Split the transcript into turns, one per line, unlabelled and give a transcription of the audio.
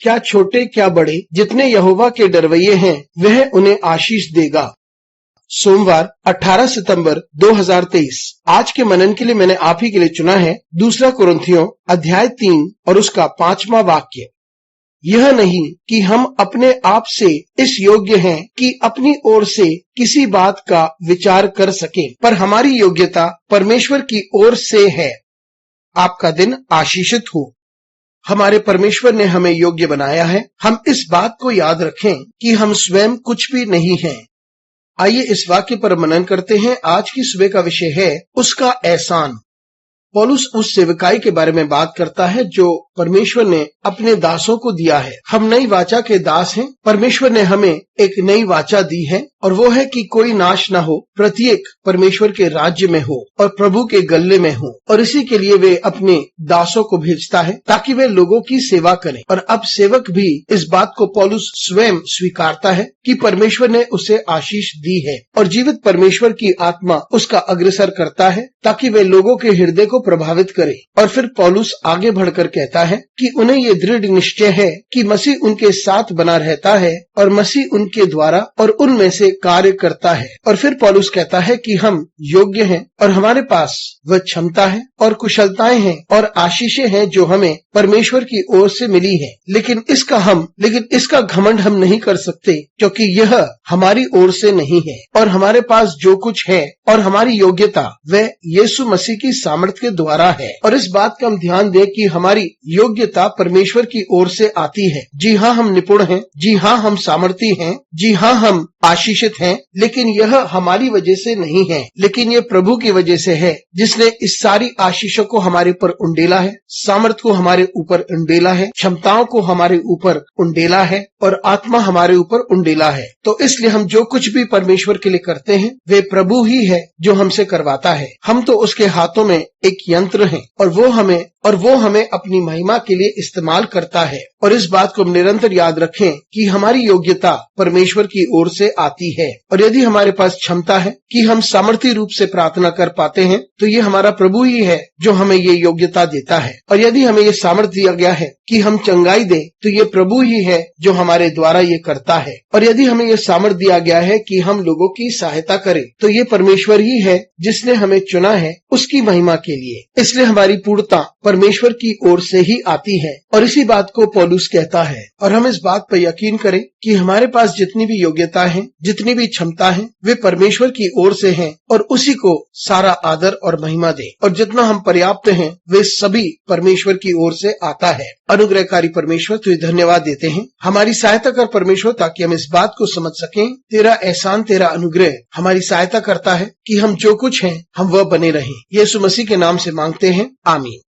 क्या छोटे क्या बड़े, जितने यहोवा के डरवैये हैं वह उन्हें आशीष देगा। सोमवार 18 सितंबर 2023। आज के मनन के लिए मैंने आप ही के लिए चुना है 2 कुरिन्थियों अध्याय 3 और उसका 5वां वाक्य। यह नहीं कि हम अपने आप से इस योग्य हैं कि अपनी ओर से किसी बात का विचार कर सकें, पर हमारी योग्यता परमेश्वर की ओर से है। आपका दिन आशीषित हो। हमारे परमेश्वर ने हमें योग्य बनाया है। हम इस बात को याद रखें कि हम स्वयं कुछ भी नहीं हैं। आइए इस वाक्य पर मनन करते हैं। आज की सुबह का विषय है उसका एहसान। पौलुस उस सेवकाई के बारे में बात करता है जो परमेश्वर ने अपने दासों को दिया है। हम नई वाचा के दास हैं। परमेश्वर ने हमें एक नई वाचा दी है और वो है कि कोई नाश न हो, प्रत्येक परमेश्वर के राज्य में हो और प्रभु के गले में हो। और इसी के लिए वे अपने दासों को भेजता है ताकि वे लोगों की सेवा करें। और अब सेवक भी इस बात को पौलुस स्वयं स्वीकारता है कि परमेश्वर ने उसे आशीष दी है और जीवित परमेश्वर की आत्मा उसका अग्रसर करता है ताकि वे लोगों के हृदय को प्रभावित करे। और फिर पौलुस आगे बढ़कर कहता है कि उन्हें ये दृढ़ निश्चय है कि मसीह उनके साथ बना रहता है और मसीह उनके द्वारा और उनमें से कार्य करता है। और फिर पौलुस कहता है कि हम योग्य हैं और हमारे पास वह क्षमता है और कुशलताएं हैं और आशीषें हैं जो हमें परमेश्वर की ओर से मिली है। लेकिन इसका घमंड हम नहीं कर सकते क्योंकि यह हमारी ओर से नहीं है। और हमारे पास जो कुछ है और हमारी योग्यता वह यीशु मसीह की सामर्थ्य के द्वारा है। और इस बात का हम ध्यान दें कि हमारी योग्यता परमेश्वर की ओर से आती है। जी हाँ, हम निपुण हैं। जी हाँ, हम सामर्थी हैं। जी हाँ, हम आशीषित हैं। लेकिन यह हमारी वजह से नहीं है, लेकिन ये प्रभु की वजह से है जिसने इस सारी आशीषों को हमारे ऊपर उंडेला है, सामर्थ को हमारे ऊपर उंडेला है, क्षमताओं को हमारे ऊपर उंडेला है और आत्मा हमारे ऊपर उंडेला है। तो इसलिए हम जो कुछ भी परमेश्वर के लिए करते हैं वे प्रभु ही है जो हमसे करवाता है। हम तो उसके हाथों में एक यंत्र हैं और वो हमें अपनी महिमा के लिए इस्तेमाल करता है। और इस बात को निरंतर याद रखें कि हमारी योग्यता परमेश्वर की ओर से आती है। और यदि हमारे पास क्षमता है कि हम सामर्थ्य रूप से प्रार्थना कर पाते हैं तो ये हमारा प्रभु ही है जो हमें ये योग्यता देता है। और यदि हमें ये सामर्थ्य दिया गया है कि हम चंगाई दें तो ये प्रभु ही है जो हमारे द्वारा ये करता है। और यदि हमें ये सामर्थ्य दिया गया है कि हम लोगों की सहायता करें तो ये परमेश्वर ही है जिसने हमें चुना है उसकी महिमा के लिए। इसलिए हमारी पूर्णता परमेश्वर की ओर से ही आती है। और इसी बात को पौलुस कहता है। और हम इस बात पर यकीन करें कि हमारे पास जितनी भी योग्यता है, जितनी भी क्षमता है, वे परमेश्वर की ओर से हैं और उसी को सारा आदर और महिमा दे। और जितना हम पर्याप्त हैं वे सभी परमेश्वर की ओर से आता है। अनुग्रहकारी परमेश्वर तुझे धन्यवाद देते हैं। हमारी सहायता कर परमेश्वर ताकि हम इस बात को समझ सकें तेरा एहसान, तेरा अनुग्रह हमारी सहायता करता है कि हम जो कुछ हैं हम वह बने रहें। यीशु मसीह के नाम से मांगते हैं, आमीन।